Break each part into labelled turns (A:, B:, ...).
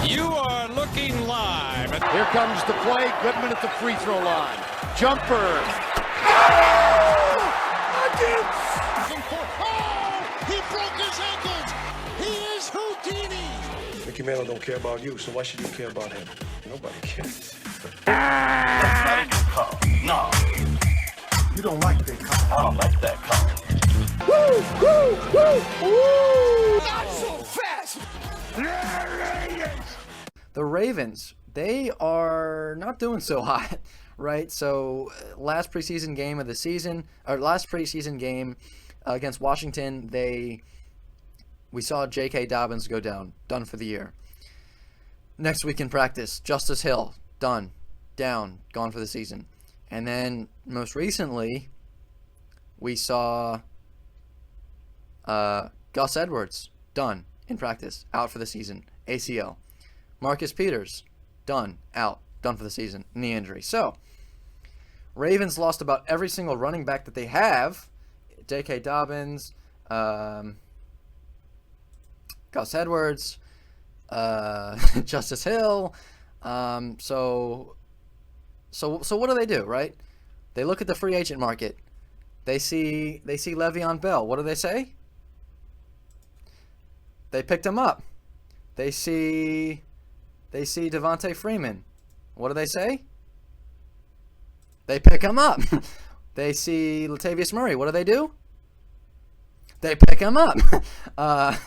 A: You are looking live.
B: Here comes the play. Goodman at the free throw line. Jumper.
C: He broke his ankles. He is Houdini.
D: Mickey Mantle don't care about you, so why should you care about him? Nobody cares.
E: That's not a good call. No.
D: You don't like that call.
E: I don't like that call.
C: Woo, woo, woo, woo. Not so fast.
F: The Ravens, they are not doing so hot, right? So last preseason game of the season, or last preseason game against Washington, we saw J.K. Dobbins go down, done for the year. Next week in practice, Justice Hill, done, down, gone for the season. And then most recently, we saw Gus Edwards, done in practice, out for the season, ACL. Marcus Peters, done, out, done for the season, knee injury. So, Ravens lost about every single running back that they have. J.K. Dobbins, Gus Edwards, Justice Hill. So what do, right? They look at the free agent market. They see Le'Veon Bell. What do they say? They picked him up. They see Devonta Freeman. What do they say? They pick him up. They see Latavius Murray. What do? They pick him up. I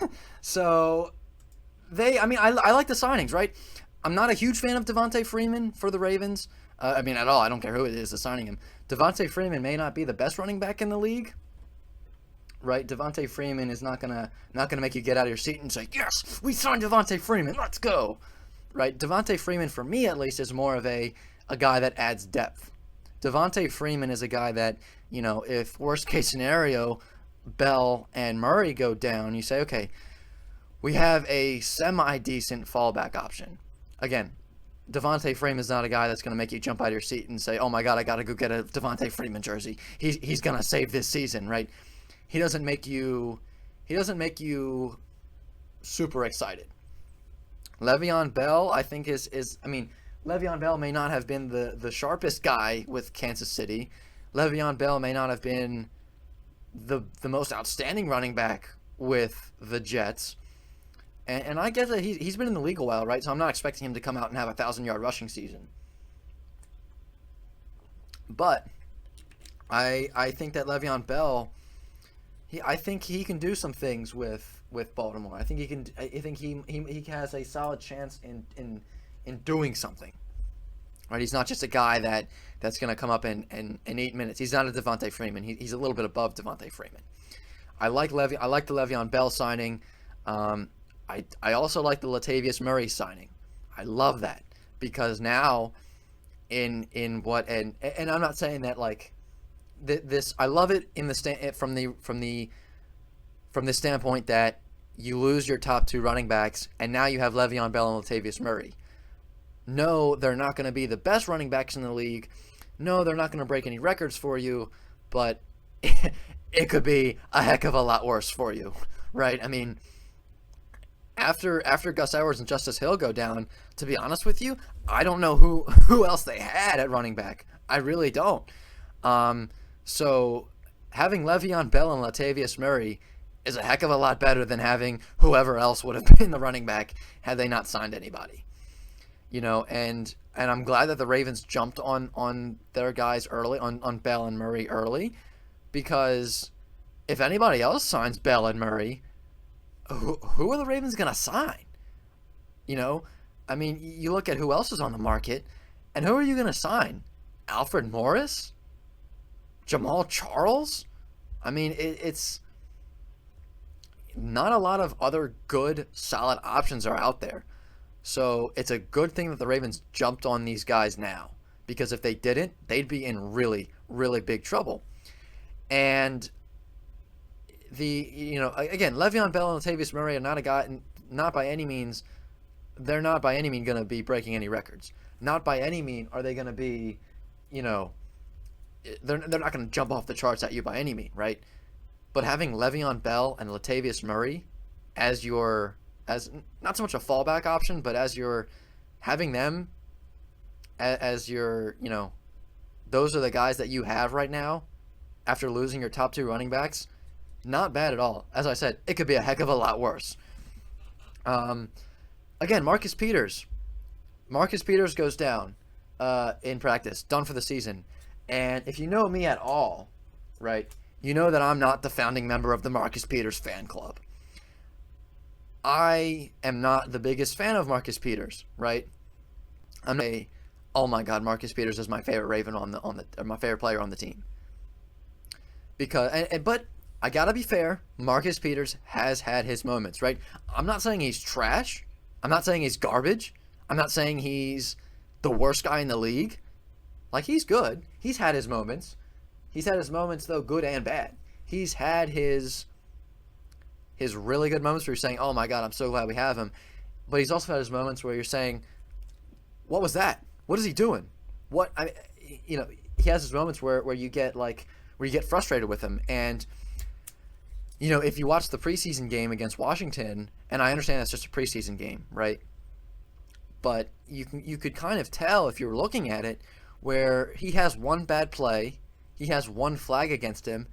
F: like the signings, right? I'm not a huge fan of Devonta Freeman for the Ravens. At all. I don't care who it is that's signing him. Devonta Freeman may not be the best running back in the league, right? Devonta Freeman is not gonna make you get out of your seat and say, "Yes, we signed Devonta Freeman. Let's go." Right? Devonta Freeman, for me at least, is more of a guy that adds depth. Devonta Freeman is a guy that, if worst case scenario, Bell and Murray go down, you say, okay, we have a semi-decent fallback option. Again, Devonta Freeman is not a guy that's going to make you jump out of your seat and say, oh my God, I got to go get a Devonta Freeman jersey. He's going to save this season, right? He doesn't make you super excited. Le'Veon Bell, I think Le'Veon Bell may not have been the sharpest guy with Kansas City. Le'Veon Bell may not have been the most outstanding running back with the Jets. And I get that he's been in the league a while, right? So I'm not expecting him to come out and have a 1,000-yard rushing season. But I think that Le'Veon Bell, I think he can do some things with Baltimore. I think he can. I think he has a solid chance in doing something. Right? He's not just a guy that's going to come up in 8 minutes. He's not a Devonta Freeman. He's a little bit above Devonta Freeman. I like the Le'Veon Bell signing. I also like the Latavius Murray signing. I love that because now and I'm not saying that like this. I love it in the from the standpoint that you lose your top two running backs and now you have Le'Veon Bell and Latavius Murray. No, they're not going to be the best running backs in the league. No, they're not going to break any records for you, but it could be a heck of a lot worse for you, right? I mean, after Gus Edwards and Justice Hill go down, to be honest with you, I don't know who else they had at running back. I really don't. So having Le'Veon Bell and Latavius Murray is a heck of a lot better than having whoever else would have been the running back had they not signed anybody. And I'm glad that the Ravens jumped on their guys early, on Bell and Murray early, because if anybody else signs Bell and Murray, who are the Ravens going to sign? You look at who else is on the market, and who are you going to sign? Alfred Morris? Jamal Charles? It's not a lot of other good, solid options are out there. So it's a good thing that the Ravens jumped on these guys now, because if they didn't, they'd be in really, really big trouble. And again, Le'Veon Bell and Latavius Murray are not a guy, not by any means, they're not by any means going to be breaking any records. Not by any means are they going to be, they're not going to jump off the charts at you by any means, right? But having Le'Veon Bell and Latavius Murray as your as not so much a fallback option, but as you're having them as your, those are the guys that you have right now after losing your top 2 running backs. Not bad at all. As I said, it could be a heck of a lot worse. Again, Marcus Peters. Marcus Peters goes down in practice, done for the season. And if you know me at all, right, you know that I'm not the founding member of the Marcus Peters fan club. I am not the biggest fan of Marcus Peters, right? Oh my God, Marcus Peters is my favorite Raven or my favorite player on the team. But I gotta be fair, Marcus Peters has had his moments, right? I'm not saying he's trash. I'm not saying he's garbage. I'm not saying he's the worst guy in the league. Like, he's good. He's had his moments. He's had his moments, though, good and bad. He's had his really good moments where you're saying, oh my God, I'm so glad we have him. But he's also had his moments where you're saying, what was that? What is he doing? He has his moments where you get frustrated with him. And, if you watch the preseason game against Washington, and I understand that's just a preseason game, right? But you could kind of tell if you're looking at it where he has one bad play, he has one flag against him,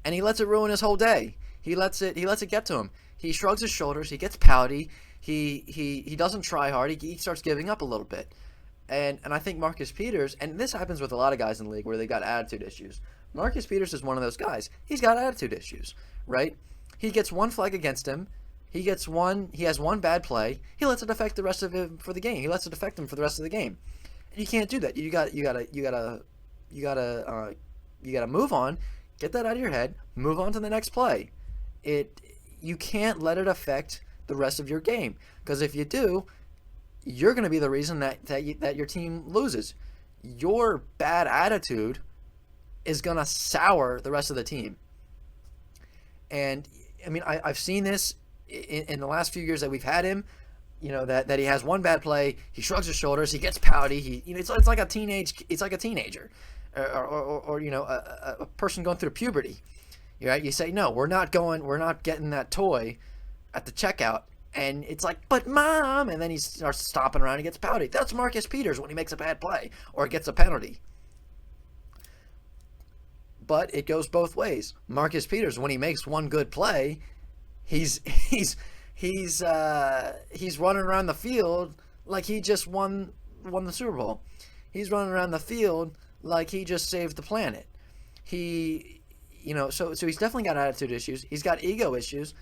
F: and he lets it ruin his whole day. He lets it get to him. He shrugs his shoulders, he gets pouty, he doesn't try hard, he starts giving up a little bit. And I think Marcus Peters, and this happens with a lot of guys in the league where they got attitude issues. Marcus Peters is one of those guys. He's got attitude issues, right? He gets one flag against him. He has one bad play. He lets it affect the rest of him for the game. He lets it affect him for the rest of the game. And you can't do that. You gotta move on. Get that out of your head. Move on to the next play. You can't let it affect the rest of your game, because if you do, you're going to be the reason that your team loses. Your bad attitude is going to sour the rest of the team. And I mean, I've seen this in the last few years that we've had him. That he has one bad play, he shrugs his shoulders, he gets pouty. It's like a teenager, or a person going through puberty. Right? You say, no, we're not getting that toy at the checkout. And it's like, but mom, and then he starts stomping around and gets pouty. That's Marcus Peters when he makes a bad play or gets a penalty. But it goes both ways. Marcus Peters, when he makes one good play, he's running around the field like he just won the Super Bowl. He's running around the field like he just saved the planet. So he's definitely got attitude issues. He's got ego issues.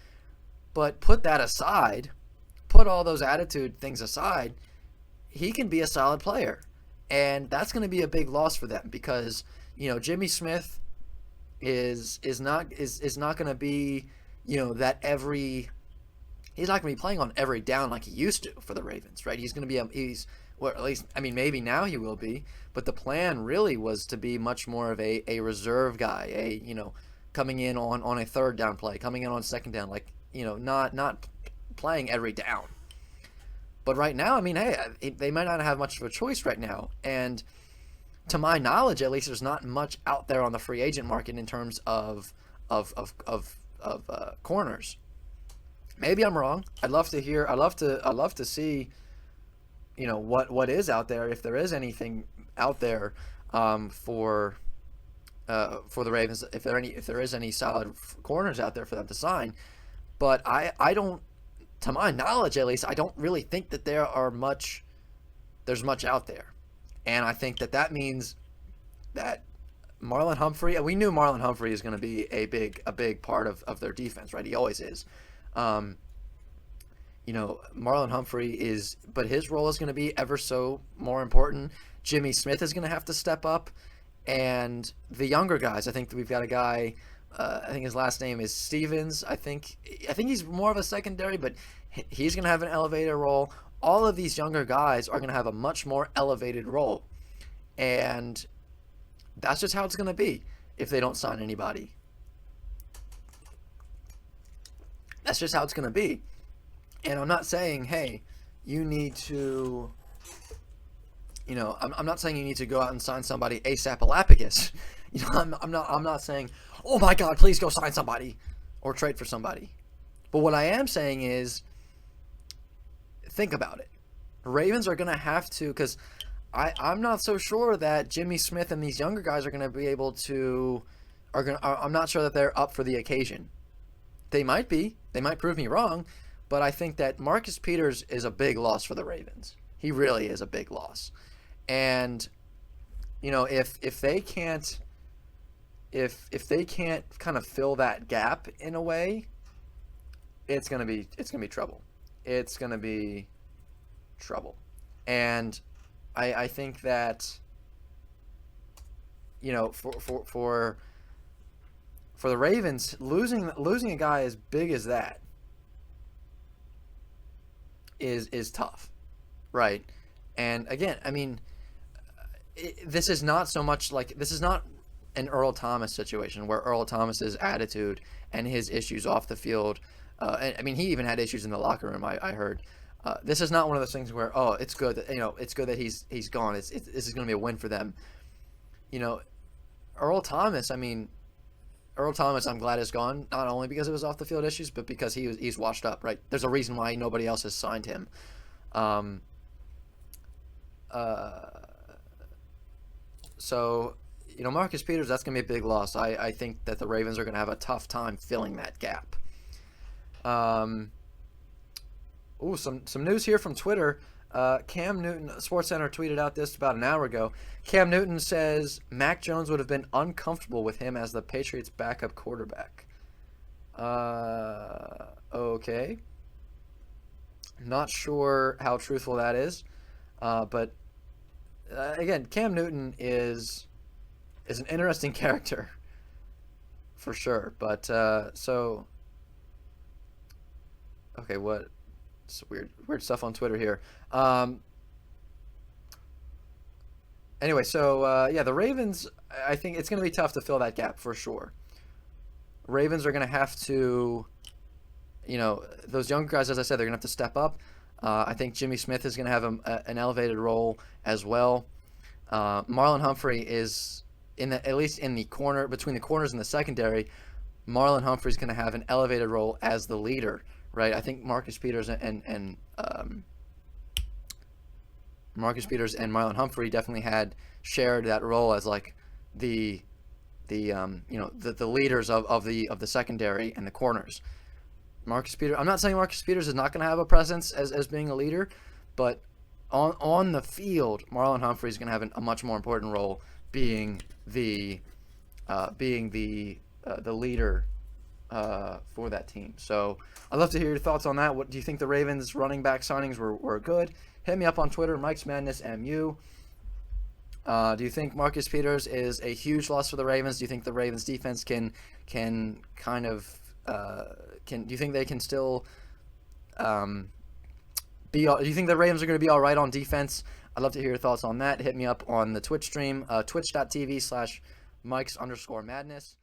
F: But put that aside, put all those attitude things aside, he can be a solid player. And that's going to be a big loss for them, because, Jimmy Smith is not going to be, he's not going to be playing on every down like he used to for the Ravens, right? He's going to be at least, maybe now he will be, but the plan really was to be much more of a reserve guy, coming in on a third down play, coming in on second down, not playing every down. But right now, they might not have much of a choice right now. And to my knowledge, at least, there's not much out there on the free agent market in terms of corners. Maybe I'm wrong. I'd love to hear. I'd love to see, what is out there, if there is anything out there for the Ravens, if there is any solid corners out there for them to sign. But I don't, to my knowledge at least, I don't really think that there's much out there. And I think that means that Marlon Humphrey, we knew Marlon Humphrey is going to be a big part of their defense, right? He always is. Marlon Humphrey but his role is going to be ever so more important. Jimmy Smith is going to have to step up. And the younger guys, I think that we've got a guy, I think his last name is Stevens. I think he's more of a secondary, but he's going to have an elevated role. All of these younger guys are going to have a much more elevated role. And that's just how it's going to be if they don't sign anybody. That's just how it's going to be. And I'm not saying, hey, you need to, I'm not saying you need to go out and sign somebody ASAP Alapicus. I'm not saying, oh my God, please go sign somebody or trade for somebody. But what I am saying is, think about it. Ravens are going to have to, because I'm not so sure that Jimmy Smith and these younger guys are going to be able to, I'm not sure that they're up for the occasion. They might be. They might prove me wrong, but I think that Marcus Peters is a big loss for the Ravens. He really is a big loss. And, if they can't, if they can't kind of fill that gap in a way, it's gonna be trouble. It's gonna be trouble. And I think that, for the Ravens, losing a guy as big as that is tough, right? And again, I mean, this is not so much like, this is not an Earl Thomas situation where Earl Thomas's attitude and his issues off the field. I mean, he even had issues in the locker room. I heard. This is not one of those things where, oh, it's good that it's good that he's gone. This is going to be a win for them. Earl Thomas. I mean, Earl Thomas, I'm glad is gone. Not only because of his off the field issues, but because he's washed up. Right? There's a reason why nobody else has signed him. So, Marcus Peters, that's going to be a big loss. I think that the Ravens are going to have a tough time filling that gap. Some news here from Twitter. Cam Newton, SportsCenter tweeted out this about an hour ago. Cam Newton says Mac Jones would have been uncomfortable with him as the Patriots' backup quarterback. Okay. Not sure how truthful that is. But again, Cam Newton is an interesting character for sure. But okay, what? It's weird stuff on Twitter here. Anyway, so the Ravens, I think it's going to be tough to fill that gap for sure. Ravens are going to have to, those younger guys, as I said, they're going to have to step up. I think Jimmy Smith is going to have an elevated role as well. Marlon Humphrey is at least in the corner, between the corners and the secondary. Marlon Humphrey is going to have an elevated role as the leader, right? I think Marcus Peters and Marlon Humphrey definitely had shared that role as like the leaders of the secondary and the corners. Marcus Peters, I'm not saying Marcus Peters is not going to have a presence as being a leader, but on the field, Marlon Humphrey is going to have a much more important role being the leader for that team. So I'd love to hear your thoughts on that. What do you think the Ravens running back signings were good? Hit me up on Twitter, Mike's Madness MU. Do you think Marcus Peters is a huge loss for the Ravens? Do you think the Ravens defense can kind of do you think they can still do you think the Ravens are going to be all right on defense? I'd love to hear your thoughts on that. Hit me up on the Twitch stream, twitch.tv/Mikes_Madness.